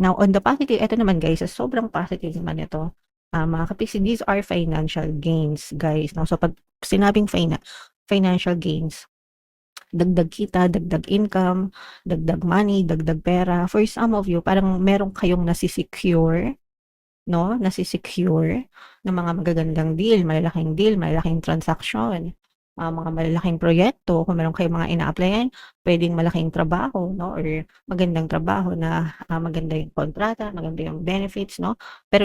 Now, on the positive, eto naman guys, sa sobrang positive naman nito, mga kapiksi, these are financial gains, guys, 'no. So, 'pag sinabing financial gains, dagdag kita, dagdag income, dagdag money, dagdag pera. For some of you, parang meron kayong nasi-secure, 'no, nasi-secure na mga magagandang deal, malalaking transaksyon, mga malalaking proyekto. Kung meron kayong mga ina-applyan, puwedeng malaking trabaho, 'no, or magandang trabaho na, maganda yung kontrata, maganda yung benefits, 'no, pero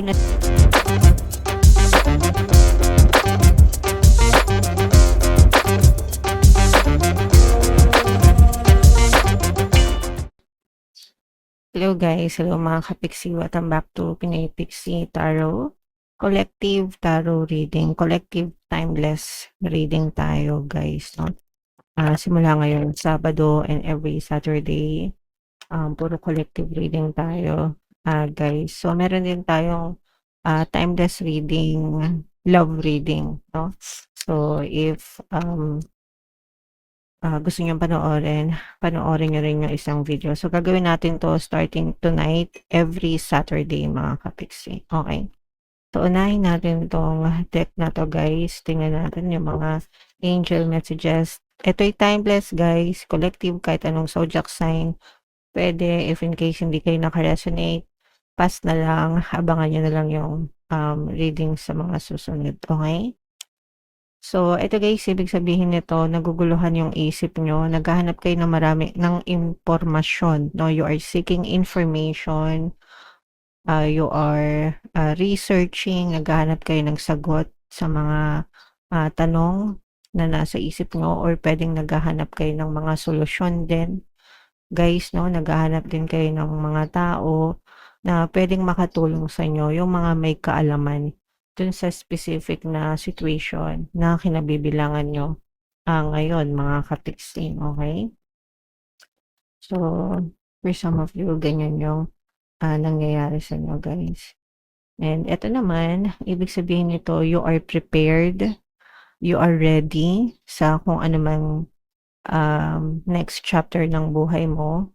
hello guys, hello mga kapiksi, welcome back to Pinoy Pixie Tarot. Collective tarot reading, collective timeless reading tayo guys, no? Simula ngayon, Sabado and every Saturday, puro collective reading tayo, guys. So, meron din tayong timeless reading, love reading, no? So, if gusto niyong panoorin niyo rin yung isang video. So, gagawin natin 'to starting tonight, every Saturday mga kapiksi, okey? So, unahin natin 'tong deck na 'to guys, tingnan natin yung mga angel messages. Ito'y timeless guys, collective, kahit anong zodiac sign puwede. If in case hindi kayo naka-resonate, pass na lang, abangan niyo na lang yung, reading sa mga susunod, okey? So, eto guys, ibig sabihin nito, naguguluhan yung isip niyo, naghahanap kayo ng marami ng impormasyon, 'no? You are seeking information, you are, researching, naghahanap kayo ng sagot sa mga, tanong na nasa isip niyo, or puwedeng naghahanap kayo ng mga solusyon din, guys, 'no? Naghahanap din kayo ng mga tao na puwedeng makatulong sa inyo, yung mga may kaalaman dun sa specific na situation na kinabibilangan niyo, ngayon mga kapiksi, okey? So, for some of you, ganyan yung, nangyayari sa inyo guys. And eto naman, ibig sabihin nito, you are prepared, you are ready sa kung ano mang, next chapter ng buhay mo.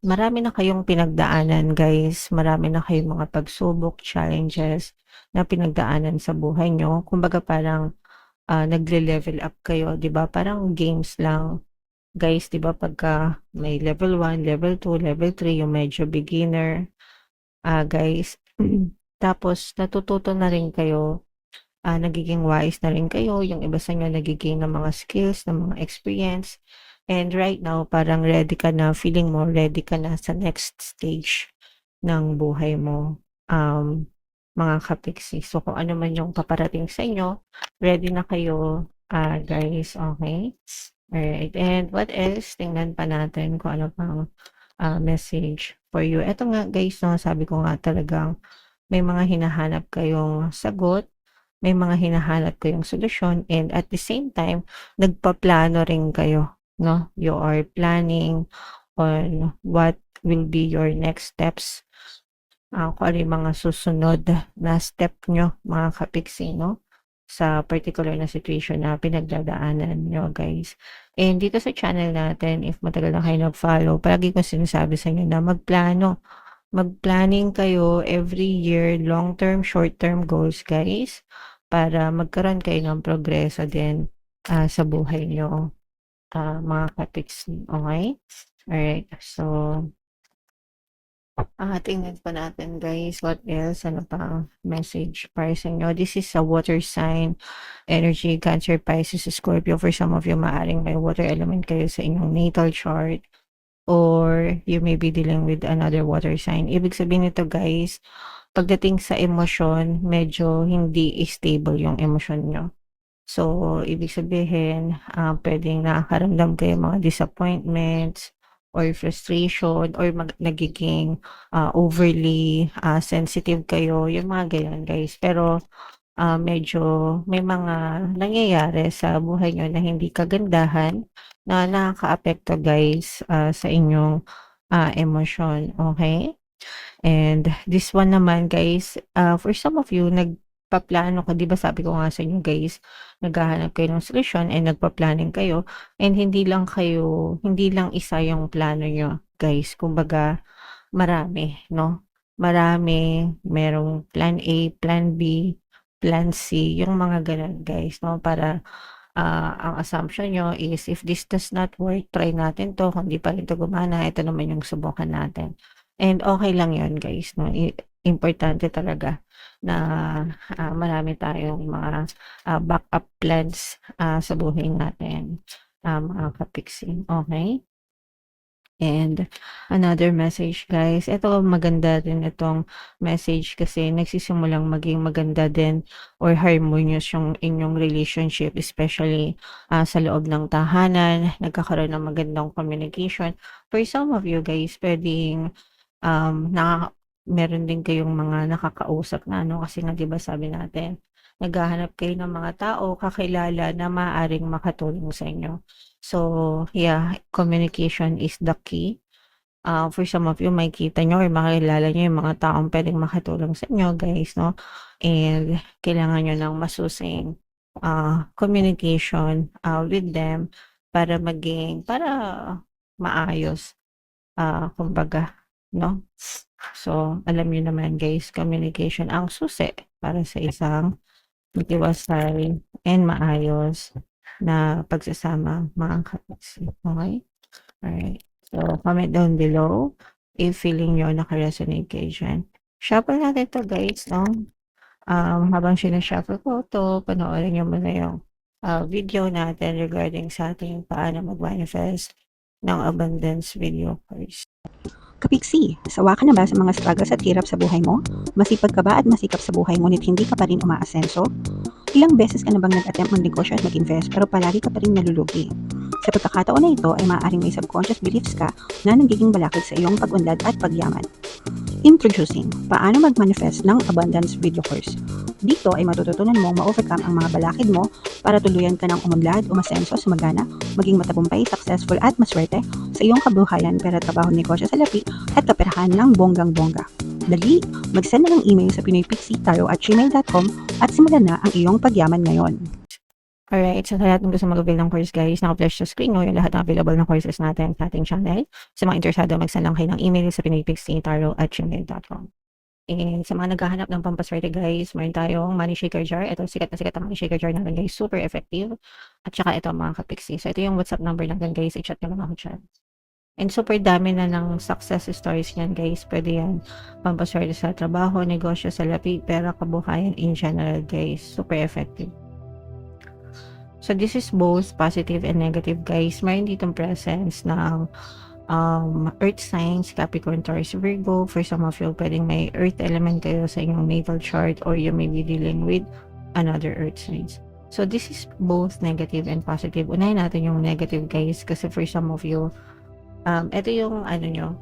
Marami na kayong pinagdaanan guys, marami na kayong mga pagsubok, challenges na pinagdaanan sa buhay niyo. Kumbaga parang, nagle-level up kayo, 'di ba? Parang games lang guys, 'di ba, pagka may level 1, level 2, level 3, yung medyo beginner, guys. Tapos natututo na rin kayo, nagiging wise na rin kayo, yung iba sa inyo nagi-gain ng mga skills, ng mga experience, and right now parang ready ka na, feeling mo ready ka na sa next stage ng buhay mo, mga kapiksi. So, kung ano man yung paparating sa inyo, ready na kayo, guys, okey? Alright, and what else? Tingnan pa natin kung ano pang, message for you. Eto nga guys 'no, sabi ko nga talagang may mga hinahanap kayong sagot, may mga hinahanap kayong solusyon, and at the same time, nagpaplano rin kayo, 'no? You are planning on what will be your next steps, kung ano yung mga susunod na step niyo mga kapiksi, 'no, sa particular na situation na pinagdadaanan niyo guys. And dito sa channel natin, if matagal na kayo nag-follow, palagi kong sinasabi sa inyo na magplano. Mag-planning kayo every year, long term, short term goals guys, para magkaroon kayo ng progreso din, sa buhay niyo, mga kapiksi, okey? Alright, so, tingnan pa natin guys, what else, ano pang message para sa inyo. This is a water sign energy, Cancer, Pisces, Scorpio. For some of you, maaaring may water element kayo sa inyong natal chart, or you may be dealing with another water sign. Ibig sabihin nito guys, pagdating sa emosyon, medyo hindi stable yung emosyon niyo. So, ibig sabihin, puwedeng nakakaramdam kayo mga disappointments or frustration, or nagiging, overly, sensitive kayo, yung mga ganyan guys. Pero, medyo may mga nangyayari sa buhay niyo na hindi kagandahan na nakakaapekto guys, sa inyong, emosyon, okey? And this one naman guys, for some of you, nagpaplano ka, 'di ba sabi ko nga sa inyo guys, naghahanap kayo ng solusyon and nagpa-planning kayo, and hindi lang isa yung plano niyo guys. Kumbaga, marami 'no, marami, merong plan A, plan B, plan C, yung mga gano'n guys 'no, para, ang assumption niyo is if this does not work, try natin 'to, kung di pa rin 'to gumana, ito naman yung subukan natin. And okey lang yun guys 'no, importante talaga na, marami tayong mga, backup plans, sa buhay natin, mga ka-pixie, okey? And another message guys, ito maganda din itong message kasi nagsisimulang maging maganda din or harmonious yung inyong relationship, especially sa loob ng tahanan, nagkakaroon ng magandang communication. For some of you guys, pwedeng meron din kayong mga nakakausap na ano, kasi nga 'di ba sabi natin, naghahanap kayo ng mga tao, kakilala na maaaring makatulong sa inyo. So, yeah, communication is the key. For some of you makikita niyo or makilala niyo yung mga taong puwedeng makatulong sa inyo guys 'no, and kailangan niyo ng masusing, communication, with them para maayos, kumbaga 'no. So, alam niyo naman guys, communication ang susi para sa isang matiwasay and maayos na pagsasama mga ka-pixie, okey? Alright. So, comment down below if feeling niyo naka-resonate kayo diyan. Shuffle natin 'to guys 'no. Habang sina-shuffle ko 'to, panoorin niyo muna yung, video natin regarding sa ating paano mag-manifest ng abundance video first. Kapiksi, sawa ka na ba sa mga struggles at hirap sa buhay mo? Masipag ka ba at masikap sa buhay ngunit hindi ka pa rin umaasenso? Ilang beses ka na bang nag-attempt magnegosyo at mag-invest pero palagi ka pa rin nalulugi? Sa pagkakataon na ito ay maaaring may subconscious beliefs ka na nagiging balakid sa iyong pag-unlad at pagyaman. Introducing, paano mag-manifest ng abundance video course. Dito ay matututunan mong ma-overcome ang mga balakid mo para tuluyan ka ng umunlad, umasenso, sumagana, maging matagumpay, successful at maswerte sa iyong kabuhayan, pera, trabaho, negosyo, salapi at kaperahan ng bonggang-bongga. Dali, mag-send na ng email sa pinoypixie@gmail.com at simulan na ang iyong pagyaman ngayon. Alright, so sa lahat ng gusto mag-avail ng course guys, naka-flash sa screen nyo yung lahat ng available ng courses natin sa ating channel. Sa mga interesado, mag-send lang kayo ng email sa pinoypixie@gmail.com. And sa mga naghahanap ng pampaswerte guys, meron tayong money shaker jar. Ito sikat na money shaker jar natin guys, super effective. At saka ito mga ka-pixie. So ito yung WhatsApp number natin guys, i-chat nyo lang ako dyan. And super dami na ng success stories yan guys. Pwede yan pampaswerte sa trabaho, negosyo, salapi, pera, kabuhayan in general guys. Super effective. So this is both positive and negative guys. Mayroon ditong presence ng earth signs, Capricorn, Taurus, Virgo. For some of you, pwedeng may earth element kayo sa inyong natal chart or you may be dealing with another earth signs. So this is both negative and positive. Unahin natin yung negative guys kasi for some of you, ito yung ano nyo,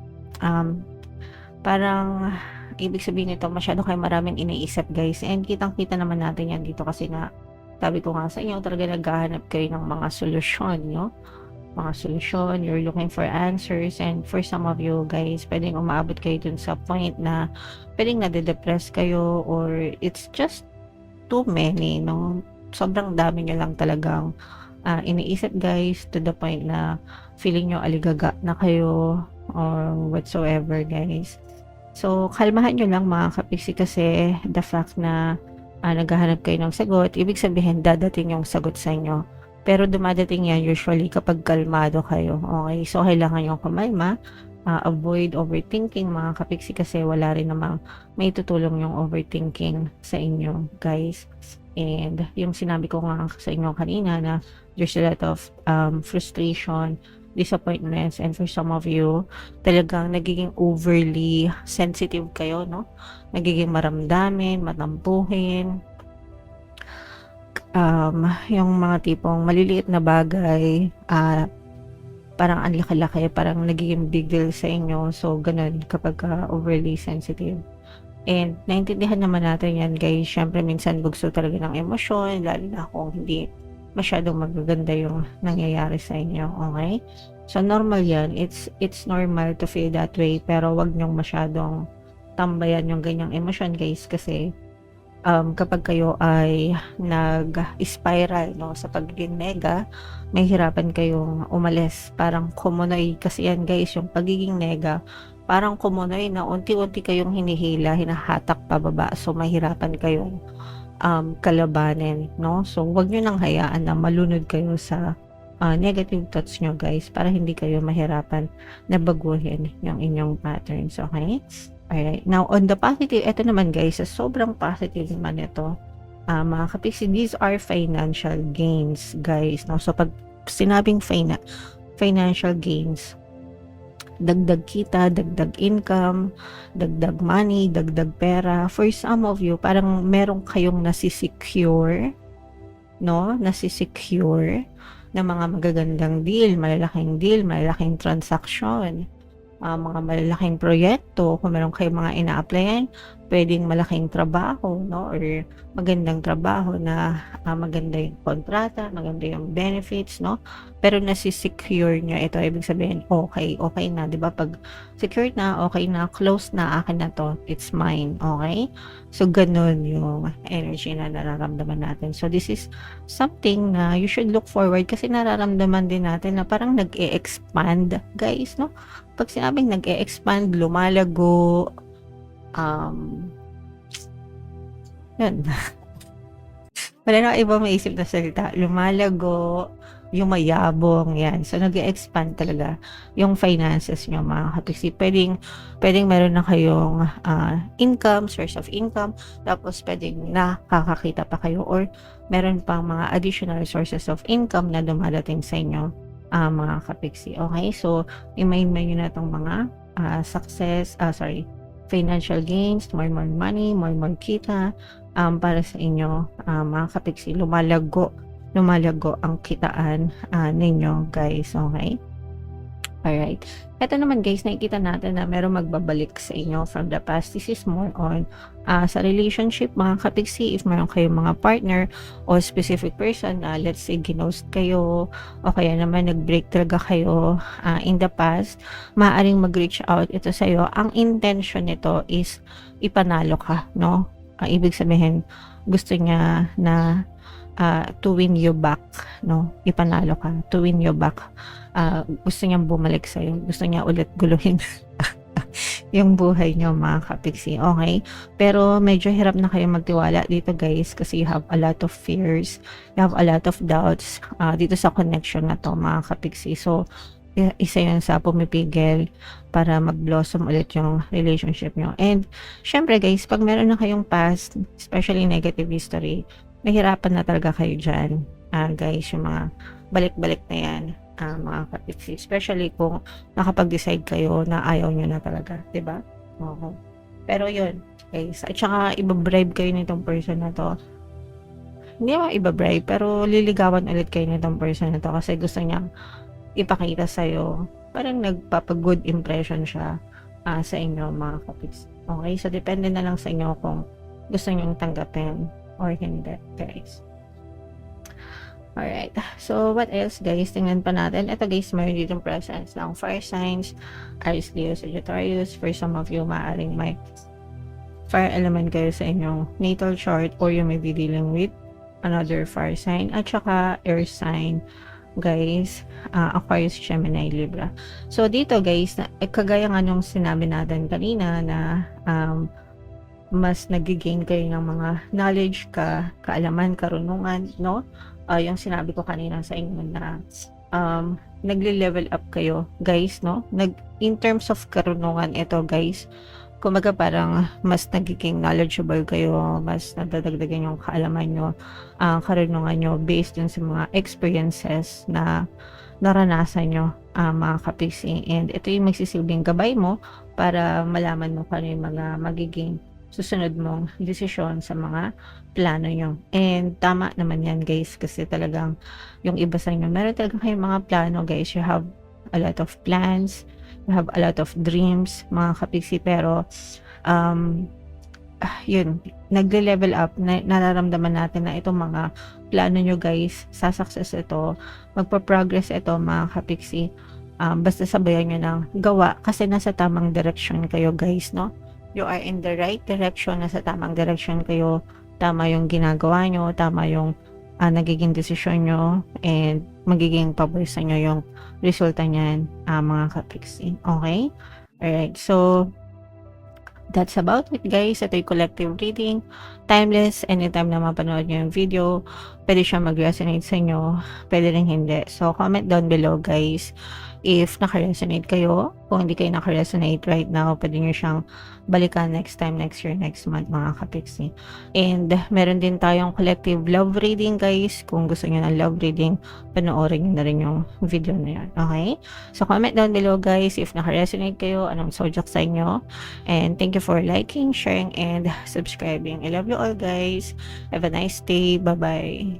parang ibig sabihin nito masyado kayo maraming iniisip guys, and kitang-kita naman natin yan dito kasi nga sabi ko nga sa inyo, talaga naghahanap kayo ng mga solusyon, no? Mga solusyon, you're looking for answers, and for some of you guys, pwedeng umaabot kayo dun sa point na pwedeng nade-depress kayo or it's just too many, no? Sobrang dami nyo lang talagang iniisip guys, to the point na feeling nyo aligaga na kayo or whatsoever guys. So, kalmahan nyo lang mga kapiksi kasi the fact na naghahanap kayo ng sagot, ibig sabihin dadating yung sagot sa inyo. Pero dumadating yan usually kapag kalmado kayo. Okay? So, kailangan yung kumalma, avoid overthinking mga kapiksi kasi wala rin namang may tutulong yung overthinking sa inyo guys. And yung sinabi ko nga sa inyo kanina na there's a lot of frustration, disappointments, and for some of you, talagang nagiging overly sensitive kayo, no? Nagiging maramdamin, matampuhin. Yung mga tipong maliliit na bagay, parang ang laki-laki, parang nagiging big deal sa inyo. So, ganun kapag overly sensitive. And naintindihan naman natin yan guys. Syempre minsan bugso talaga ng emosyon, lalo na kung hindi masyadong magaganda yung nangyayari sa inyo, okay? So normal yan, it's normal to feel that way, pero wag nyong masyadong tambayan yung ganyang emosyon guys kasi kapag kayo ay nag-spiral no, sa pagiging nega, may hirapan kayong umalis. Parang kumunay kasi yan guys, yung pagiging nega, parang kumunoy na unti-unti kayong hinihila, hinahatak pababa. So, mahirapan kayong kalabanin, no? So, wag nyo nang hayaan na malunod kayo sa negative thoughts nyo, guys, para hindi kayo mahirapan na baguhin yung inyong patterns, okay? Alright. Now, on the positive, ito naman, guys, sa sobrang positive naman ito, mga kapiksi, these are financial gains, guys, no? So, pag sinabing financial gains, dagdag kita, dagdag income, dagdag money, dagdag pera. For some of you, parang meron kayong nasisecure, no? Nasisecure na mga magagandang deal, malalaking transaction, mga malalaking proyekto. Kung meron kayong mga ina-applyan, pwedeng malaking trabaho, no? Or magandang trabaho na maganda yung kontrata, maganda yung benefits, no? Pero nasisecure nyo ito, ibig sabihin, okay na, di ba? Pag secured na, okay na, close na, akin na to, it's mine, okay? So, ganun yung energy na nararamdaman natin. So, this is something na you should look forward kasi nararamdaman din natin na parang nag-e-expand, guys, no? Pag sinabing nag-e-expand, lumalago, yun. Wala na iba maisip na salita. Lumalago, yumayabong, yan. So, nag-expand talaga yung finances nyo, mga kapiksi. Pwedeng meron na kayong income, source of income, tapos pwedeng nakakakita pa kayo or meron pang mga additional sources of income na dumadating sa inyo, mga kapiksi. Okay? So, i-main nyo na itong mga financial gains, more money, more kita, para sa inyo, mga kapiksi. Lumalago ang kitaan ninyo, guys, okay? Alright. Ito naman, guys, nakikita natin na meron magbabalik sa inyo from the past. This is more on sa relationship, mga kapiksi. If meron kayong mga partner o specific person na let's say ginost kayo o kaya naman nag-break talaga kayo in the past, maaaring mag-reach out ito sa'yo. Ang intention nito is ipanalo ka, no? Ibig sabihin, gusto niya na to win you back, no? Ipanalo ka, to win you back. Gusto niyang bumalik sa'yo. Gusto niya ulit guluhin yung buhay niyo, mga kapiksi. Okay? Pero medyo hirap na kayo magtiwala dito, guys, kasi you have a lot of fears. You have a lot of doubts dito sa connection na to, mga kapiksi. So, isa yun sa pumipigil para mag-blossom ulit yung relationship nyo. And, syempre, guys, pag meron na kayong past, especially negative history, mahirapan na talaga kayo dyan, guys, yung mga balik-balik na yan, mga kapiksi. Especially kung nakapag-decide kayo na ayaw nyo na talaga, diba? Okay. Pero yun, guys, at saka ibabribe kayo nitong person na to. Hindi mo ibabribe, pero liligawan ulit kayo nitong person na to kasi gusto niya ipakita sa'yo, parang nagpapag-good impression siya sa inyo, mga kapiksi. Okay? So, depende na lang sa inyo kung gusto nyo tanggapin or hindi, guys. Alright. So, what else, guys? Tingnan pa natin. Ito, guys, mayroon ditong presence ng fire signs, Aries, Leo, Sagittarius. For some of you, maaaring may fire element kayo sa inyong natal chart or you may be dealing with another fire sign. At saka, air sign, guys, Aquarius, Gemini, Libra. So, dito, guys, kagaya nga nung sinabi natin kanina na mas nagigain kayo ng mga knowledge, kaalaman, karunungan, no? Yung sinabi ko kanina sa inyo na nagle-level up kayo, guys, no? In terms of karunungan, ito, guys, kumaga parang mas nagiging knowledgeable kayo, mas nadadagdagan yung kaalaman nyo, karunungan nyo based dun sa mga experiences na naranasan nyo, mga kapiksi. And ito yung magsisilbing gabay mo para malaman mo kung ano yung mga magiging susunod mong desisyon sa mga plano nyo. And tama naman yan, guys, kasi talagang yung iba sa inyo, meron talagang kayong mga plano, guys. You have a lot of plans, you have a lot of dreams, mga kapiksi, pero yun, nagle-level up, nararamdaman natin na itong mga plano nyo, guys, sa success ito, magpa-progress ito, mga kapiksi. Basta sabayan nyo ng gawa kasi nasa tamang direction kayo, guys, no? You are in the right direction, nasa tamang direction kayo, tama yung ginagawa nyo, tama yung nagiging desisyon nyo, and magiging pabor sa nyo yung resulta niyan, mga kapiksi. Okay? Alright, so that's about it guys. Ito yung collective reading. Timeless, anytime na mapanood nyo yung video, pwede siya mag-resonate sa inyo, pwede rin hindi. So, comment down below guys if naka-resonate kayo. Kung hindi kayo naka-resonate right now, pwede nyo siyang balikan next time, next year, next month mga kapixie. And meron din tayong collective love reading guys. Kung gusto nyo ng love reading, panoorin nyo na rin yung video na yun. Okay? So, comment down below guys if naka-resonate kayo, anong zodiac sa inyo. And thank you for liking, sharing, and subscribing. I love you all guys. Have a nice day. Bye-bye.